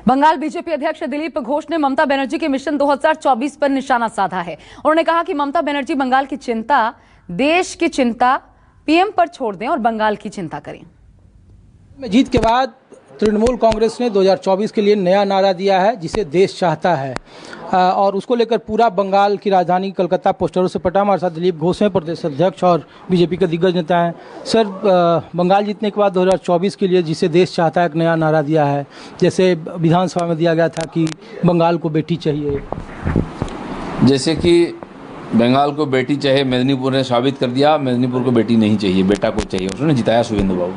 Bengal BJP अध्यक्ष दिलीप घोष ने ममता बनर्जी के मिशन 2024 पर निशाना साधा है। उन्होंने कहा कि ममता बनर्जी बंगाल की चिंता, देश की चिंता पीएम पर छोड़ दें और बंगाल की चिंता करें। जीत के बाद तृणमूल कांग्रेस ने 2024 के लिए नया नारा दिया है, जिसे देश चाहता है, और उसको लेकर पूरा बंगाल की राजधानी कोलकाता पोस्टरों से पटा। हमारे साथ दिलीप घोष हैं, प्रदेश अध्यक्ष और बीजेपी के दिग्गज नेता हैं। सर, बंगाल जीतने के बाद 2024 के लिए जिसे देश चाहता है एक नया नारा दिया है, जैसे विधानसभा में दिया गया था कि बंगाल को बेटी चाहिए। जैसे कि बंगाल को बेटी चाहिए, मेदिनीपुर ने साबित कर दिया मेदिनीपुर को बेटी नहीं चाहिए, बेटा को चाहिए। उसने जिताया शुभेंदु बाबू।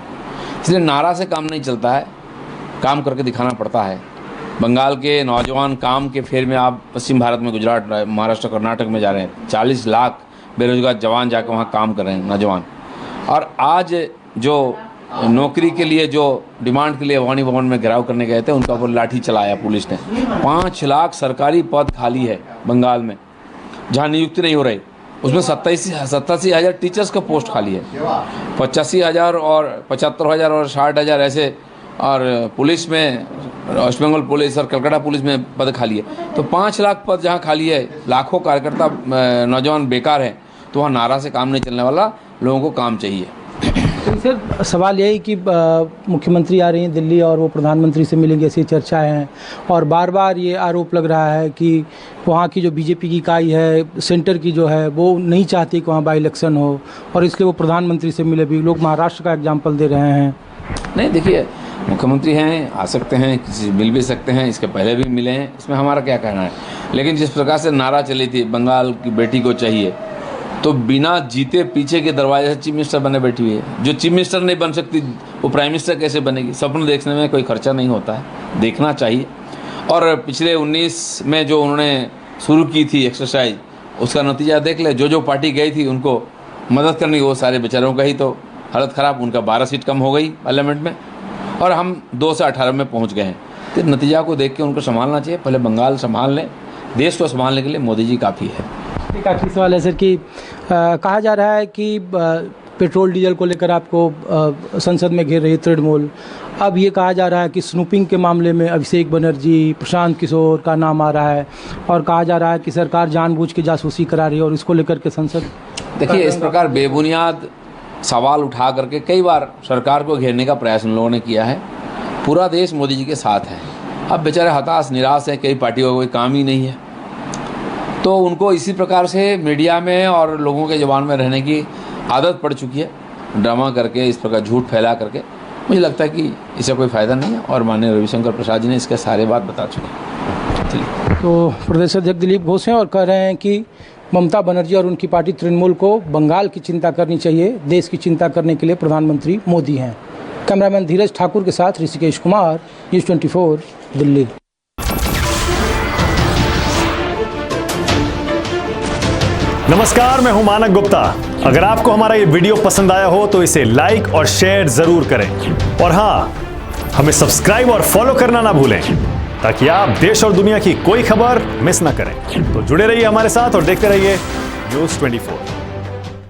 इसलिए नारा से काम नहीं चलता है, काम करके दिखाना पड़ता है। बंगाल के नौजवान काम के फेर में आप पश्चिम भारत में गुजरात, महाराष्ट्र, कर्नाटक में जा रहे हैं। 40 लाख बेरोजगार जवान जाकर वहाँ काम कर रहे हैं, नौजवान। और आज जो नौकरी के लिए, जो डिमांड के लिए वाणी भवन में घेराव करने गए थे, उनका ऊपर लाठी चलाया पुलिस ने। 5 लाख सरकारी पद खाली है बंगाल में, जहाँ नियुक्ति नहीं हो रही। उसमें 87,000 टीचर्स का पोस्ट खाली है, 85,000 और 75,000 और 60,000 ऐसे। और पुलिस में, वेस्ट बंगाल पुलिस और कलकत्ता पुलिस में पद खाली है। तो 5 लाख पद जहाँ खाली है, लाखों कार्यकर्ता नौजवान बेकार हैं, तो वहाँ नारा से काम नहीं चलने वाला, लोगों को काम चाहिए। तो सर, सवाल यही कि मुख्यमंत्री आ रही हैं दिल्ली और वो प्रधानमंत्री से मिलेंगे, ऐसी चर्चाएं हैं, और बार बार ये आरोप लग रहा है कि वहाँ की जो बीजेपी की इकाई है, सेंटर की जो है, वो नहीं चाहती कि वहाँ बाई इलेक्शन हो, और इसलिए वो प्रधानमंत्री से मिले भी। लोग महाराष्ट्र का एग्जाम्पल दे रहे हैं। नहीं, देखिए, मुख्यमंत्री हैं, आ सकते हैं, किसी मिल भी सकते हैं, इसके पहले भी मिले हैं, इसमें हमारा क्या कहना है। लेकिन जिस प्रकार से नारा चली थी बंगाल की बेटी को चाहिए, तो बिना जीते पीछे के दरवाजे से चीफ मिनिस्टर बने बैठी हुई है। जो चीफ मिनिस्टर नहीं बन सकती, वो प्राइम मिनिस्टर कैसे बनेगी? सपन देखने में कोई खर्चा नहीं होता है, देखना चाहिए। और पिछले 19 में जो उन्होंने शुरू की थी एक्सरसाइज, उसका नतीजा देख ले। जो पार्टी गई थी उनको मदद करनी, वो सारे बेचारों का ही तो हालत ख़राब। उनका 12 सीट कम हो गई पार्लियामेंट में, और हम 2 से 18 में पहुंच गए हैं। तो नतीजा को देख के उनको संभालना चाहिए। पहले बंगाल संभाल लें, देश को संभालने के लिए मोदी जी काफ़ी है। एक आखिरी सवाल है सर कि कहा जा रहा है कि पेट्रोल डीजल को लेकर आपको संसद में घेर रही तृणमूल। अब ये कहा जा रहा है कि स्नूपिंग के मामले में अभिषेक बनर्जी, प्रशांत किशोर का नाम आ रहा है, और कहा जा रहा है कि सरकार जानबूझ के जासूसी करा रही है, और इसको लेकर के संसद। देखिए, इस प्रकार बेबुनियाद सवाल उठा करके कई बार सरकार को घेरने का प्रयास उन लोगों ने किया है। पूरा देश मोदी जी के साथ है। अब बेचारे हताश, निराश हैं, कई पार्टियों का कोई काम ही नहीं है, तो उनको इसी प्रकार से मीडिया में और लोगों के ज़बान में रहने की आदत पड़ चुकी है, ड्रामा करके, इस प्रकार झूठ फैला करके। मुझे लगता है कि इससे कोई फ़ायदा नहीं है, और माननीय रविशंकर प्रसाद जी ने इसके सारे बात बता चुके हैं। तो प्रदेश अध्यक्ष दिलीप घोष हैं और कह रहे हैं कि ममता बनर्जी और उनकी पार्टी तृणमूल को बंगाल की चिंता करनी चाहिए, देश की चिंता करने के लिए प्रधानमंत्री मोदी हैं। कैमरामैन धीरज ठाकुर के साथ ऋषिकेश कुमार, न्यूज़ 24 दिल्ली। नमस्कार, मैं हूं मानक गुप्ता। अगर आपको हमारा ये वीडियो पसंद आया हो तो इसे लाइक और शेयर जरूर करें, और हाँ, हमें सब्सक्राइब और फॉलो करना ना भूलें, ताकि आप देश और दुनिया की कोई खबर मिस ना करें। तो जुड़े रहिए हमारे साथ और देखते रहिए न्यूज़ 24।